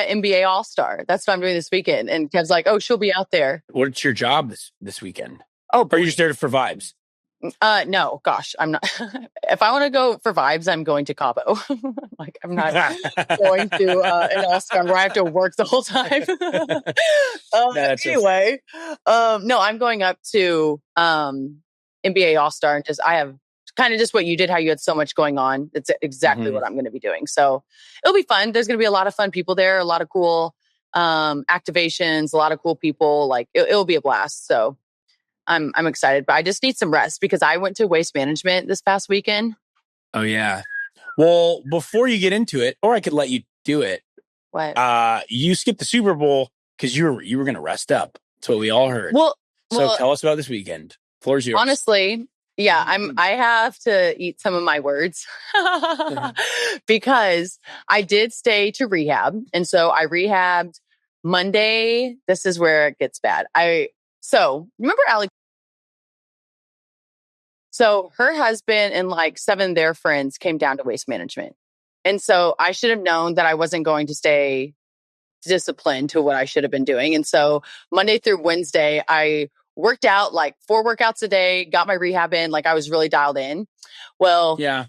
NBA All-Star. That's what I'm doing this weekend. And Kev's like, oh, she'll be out there. What's your job this weekend? Oh, or are you just there for vibes? No, gosh, I'm not. If I want to go for vibes, I'm going to Cabo. Like, I'm not going to an All-Star where I have to work the whole time. Anyway, no, I'm going up to NBA All-Star and I have kind of just what you did, how you had so much going on. It's exactly what I'm going to be doing. So it'll be fun. There's going to be a lot of fun people there, a lot of cool activations, a lot of cool people. Like it'll be a blast. So I'm excited, but I just need some rest because I went to waste management this past weekend. Oh yeah. Well, before you get into it, or I could let you do it. What? You skipped the Super Bowl because you were going to rest up. That's what we all heard. So tell us about this weekend. Floor's yours. Honestly, yeah, I have to eat some of my words because I did stay to rehab. And so I rehabbed Monday. This is where it gets bad. So remember Alex? So her husband and like 7 of their friends came down to waste management. And so I should have known that I wasn't going to stay disciplined to what I should have been doing. And so Monday through Wednesday, I worked out like 4 workouts a day, got my rehab in, like I was really dialed in. Well, yeah.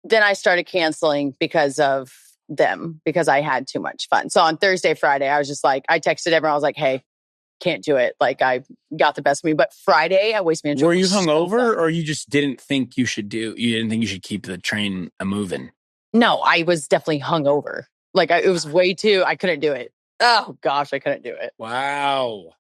Then I started canceling because of them, because I had too much fun. So on Thursday, Friday, I was just like, I texted everyone. I was like, hey, can't do it. Like I got the best of me. But Friday at waste management. Were you hungover or you just didn't think you should keep the train moving? No, I was definitely hungover. Like it was way too, I couldn't do it. Oh gosh, I couldn't do it. Wow.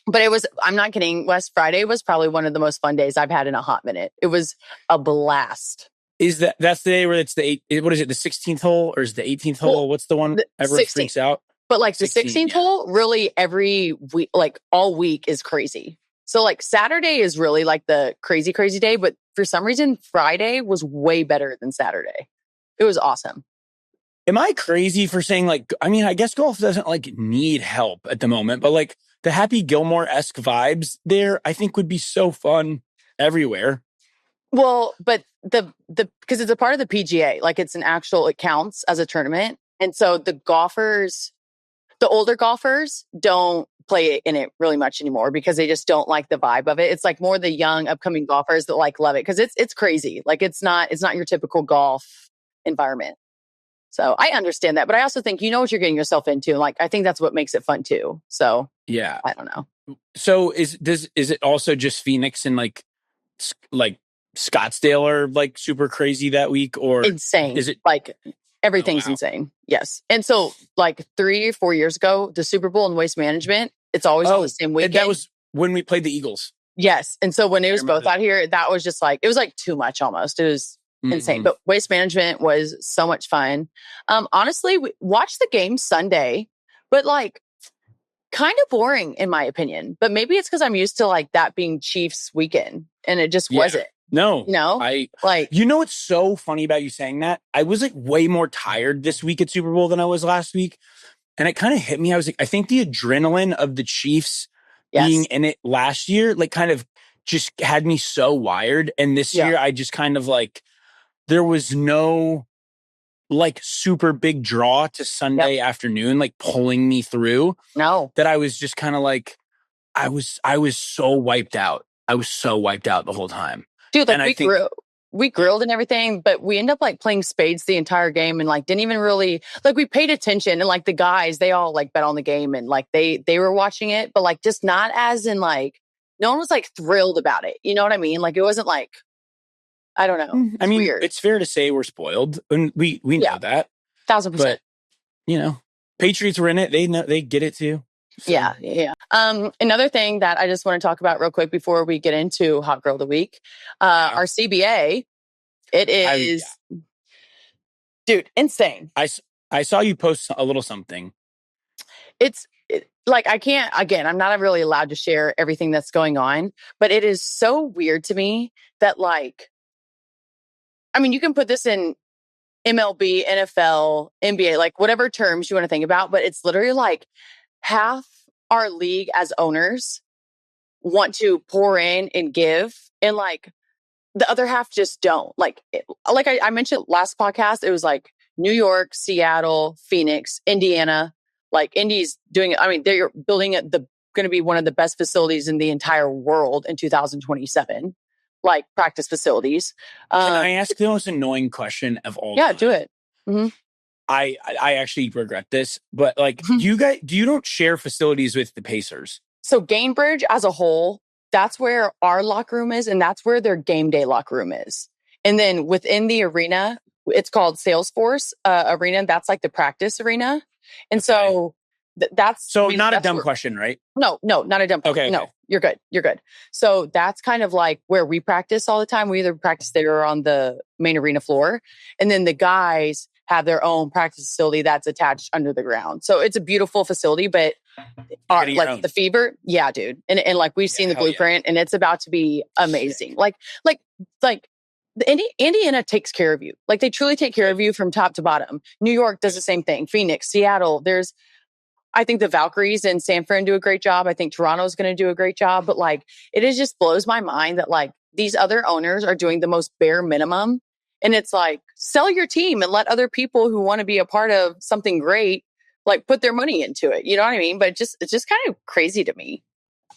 But I'm not kidding, Wes, Friday was probably one of the most fun days I've had in a hot minute. It was a blast. That's the day where it's the 16th hole or is the 18th hole? Well, what's the one everyone freaks out? But like the 16th hole, really every week, like all week is crazy. So like Saturday is really like the crazy, crazy day. But for some reason, Friday was way better than Saturday. It was awesome. Am I crazy for saying like, I mean, I guess golf doesn't like need help at the moment, but like the Happy Gilmore-esque vibes there, I think would be so fun everywhere. Well, but because it's a part of the PGA, like it counts as a tournament. And so the older golfers don't play in it really much anymore because they just don't like the vibe of it. It's like more the young upcoming golfers that like love it because it's crazy. Like it's not your typical golf environment. So I understand that, but I also think you know what you're getting yourself into. Like I think that's what makes it fun too. So yeah, I don't know. So is it also just Phoenix and like Scottsdale are like super crazy that week or insane? Is it like everything's insane? Yes. And so like 3 or 4 years ago, the Super Bowl and waste management, it's always on the same weekend. That was when we played the Eagles. Yes. And so when it was both out here, that was just like, it was like too much almost. It was insane. But waste management was so much fun. Honestly, we watched the game Sunday, but like kind of boring in my opinion. But maybe it's because I'm used to like that being Chiefs weekend and it just wasn't. No, you know what's so funny about you saying that? I was like way more tired this week at Super Bowl than I was last week. And it kind of hit me. I was like, I think the adrenaline of the Chiefs being in it last year, like kind of just had me so wired. And this year I just kind of like, there was no like super big draw to Sunday afternoon, like pulling me through. No. That I was just kind of like, I was so wiped out. I was so wiped out the whole time. Dude, like we grilled and everything, but we ended up like playing spades the entire game and like didn't even really like we paid attention and like the guys, they all like bet on the game and like they were watching it, but like just not as in like no one was like thrilled about it. You know what I mean? Like it wasn't like I don't know. I mean, weird. It's fair to say we're spoiled and we know that. 1000%. But you know, Patriots were in it. They get it too. So. Yeah. Another thing that I just want to talk about real quick before we get into Hot Girl of the Week, our CBA, it is, dude, insane. I saw you post a little something. Like, I'm not really allowed to share everything that's going on, but it is so weird to me that like, I mean, you can put this in MLB, NFL, NBA, like whatever terms you want to think about, but it's literally like, half our league as owners want to pour in and give, and like the other half just don't. Like I mentioned last podcast, it was like New York, Seattle, Phoenix, Indiana. Like Indy's doing it. I mean, they're building it, going to be one of the best facilities in the entire world in 2027, like practice facilities. Can I ask the most annoying question of all Yeah, time? do it. Mm-hmm. I actually regret this, but like, you don't share facilities with the Pacers? So Gainbridge as a whole, that's where our locker room is, and that's where their game day locker room is. And then within the arena, it's called Salesforce Arena. That's like the practice arena. And so that's not a dumb question, right? No, not a dumb question. Okay. No, you're good. You're good. So that's kind of like where we practice all the time. We either practice there or on the main arena floor. And then the guys have their own practice facility that's attached under the ground. So it's a beautiful facility, but like the Fever, yeah, dude. And like we've seen the blueprint and it's about to be amazing. Sick. Like the Indiana takes care of you. Like they truly take care of you from top to bottom. New York does the same thing. Phoenix, Seattle, I think the Valkyries and San Fran do a great job. I think Toronto's going to do a great job. But like, just blows my mind that like these other owners are doing the most bare minimum. And it's like, sell your team and let other people who want to be a part of something great, like put their money into it. You know what I mean? But it's just kind of crazy to me.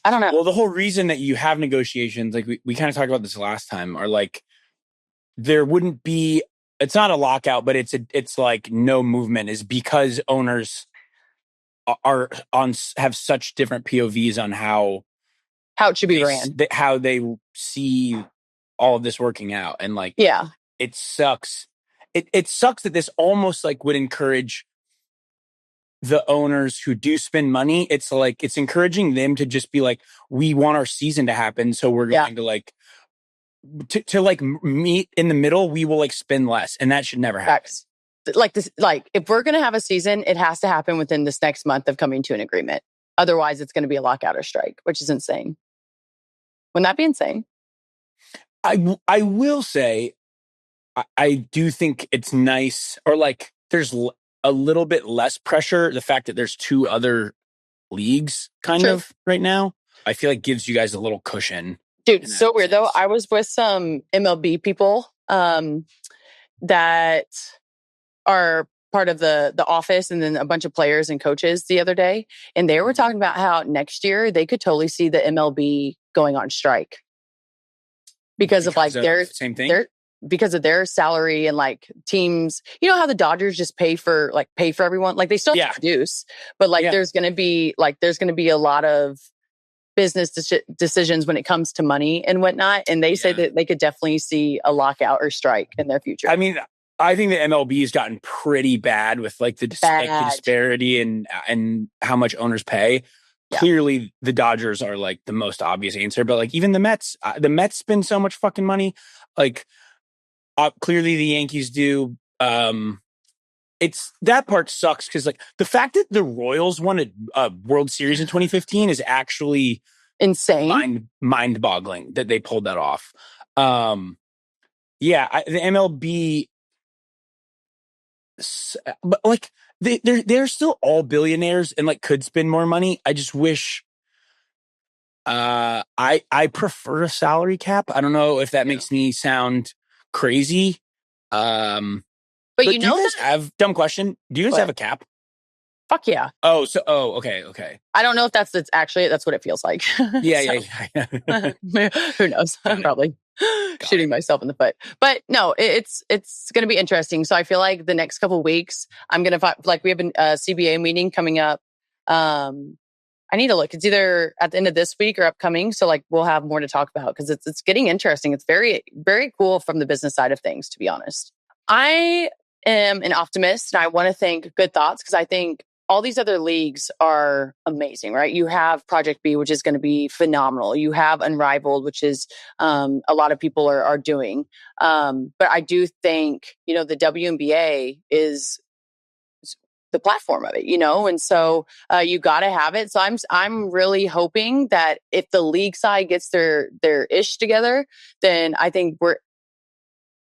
I don't know. Well, the whole reason that you have negotiations, like we kind of talked about this last time, are like, there wouldn't be, it's not a lockout, but it's like no movement, is because owners have such different POVs on how it should be ran, how they see all of this working out. And like, yeah, it sucks. It sucks that this almost like would encourage the owners who do spend money. It's like, it's encouraging them to just be like, we want our season to happen. So we're going to like, to like meet in the middle, we will like spend less. And that should never happen. Like this, like if we're going to have a season, it has to happen within this next month of coming to an agreement. Otherwise it's going to be a lockout or strike, which is insane. Wouldn't that be insane? I will say, I do think it's nice, or like there's a little bit less pressure. The fact that there's two other leagues kind of right now, I feel like gives you guys a little cushion. Dude, so weird though. I was with some MLB people that are part of the office, and then a bunch of players and coaches the other day. And they were talking about how next year they could totally see the MLB going on strike because of like their same thing. Because of their salary and like teams, you know how the Dodgers just pay for everyone. Like they still have to produce, but like there's going to be a lot of business decisions when it comes to money and whatnot. And they say that they could definitely see a lockout or strike in their future. I mean, I think the MLB has gotten pretty bad with like the disparity and how much owners pay. Yeah. Clearly, the Dodgers are like the most obvious answer, but like even the Mets spend so much fucking money. Like clearly, the Yankees do. It's that part sucks because like the fact that the Royals won a World Series in 2015 is actually insane, mind-boggling that they pulled that off. The MLB. But like they're still all billionaires and like could spend more money. I just wish I prefer a salary cap. I don't know if that makes me sound crazy. But you know, do you guys have dumb question? Do you guys have a cap? Fuck yeah. Okay. I don't know if that's what it feels like. Yeah. Who knows? I'm probably shooting myself in the foot. But no, it's going to be interesting. So I feel like the next couple of weeks, I'm going to like we have a CBA meeting coming up. I need to look. It's either at the end of this week or upcoming. So like we'll have more to talk about because it's getting interesting. It's very, very cool from the business side of things, to be honest. I am an optimist and I want to think good thoughts because I think all these other leagues are amazing, right? You have Project B, which is going to be phenomenal. You have Unrivaled, which is a lot of people are doing. But I do think, the WNBA is the platform of it, and so you got to have it. So I'm really hoping that if the league side gets their ish together, then I think we're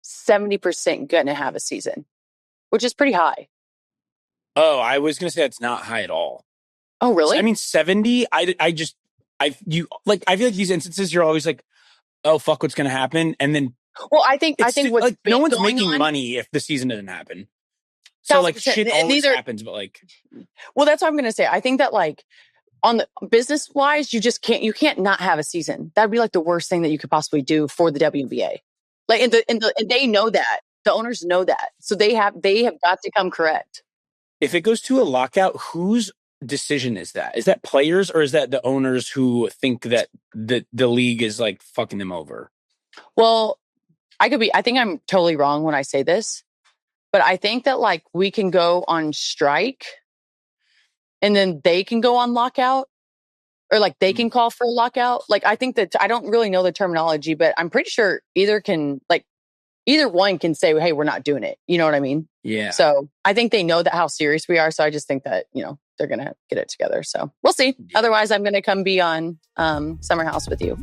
70% going to have a season, which is pretty high. Oh, I was going to say it's not high at all. Oh, really? I mean, 70, I feel like these instances, you're always like, oh, fuck, what's going to happen? And then, well, I think what's like, no one's making money if the season doesn't happen. So like shit always happens, but like, well, that's what I'm going to say. I think that like on the business wise, you can't not have a season. That'd be like the worst thing that you could possibly do for the WNBA. Like, and they know that. The owners know that. So they have got to come correct. If it goes to a lockout, whose decision is that? Is that players or is that the owners who think that the league is like fucking them over? Well, I think I'm totally wrong when I say this, but I think that like we can go on strike and then they can go on lockout, or like they can call for a lockout. Like, I think that I don't really know the terminology, but I'm pretty sure either one can say, hey, we're not doing it. You know what I mean? Yeah. So I think they know that how serious we are. So I just think that, they're going to get it together. So we'll see. Yeah. Otherwise, I'm going to come be on Summer House with you.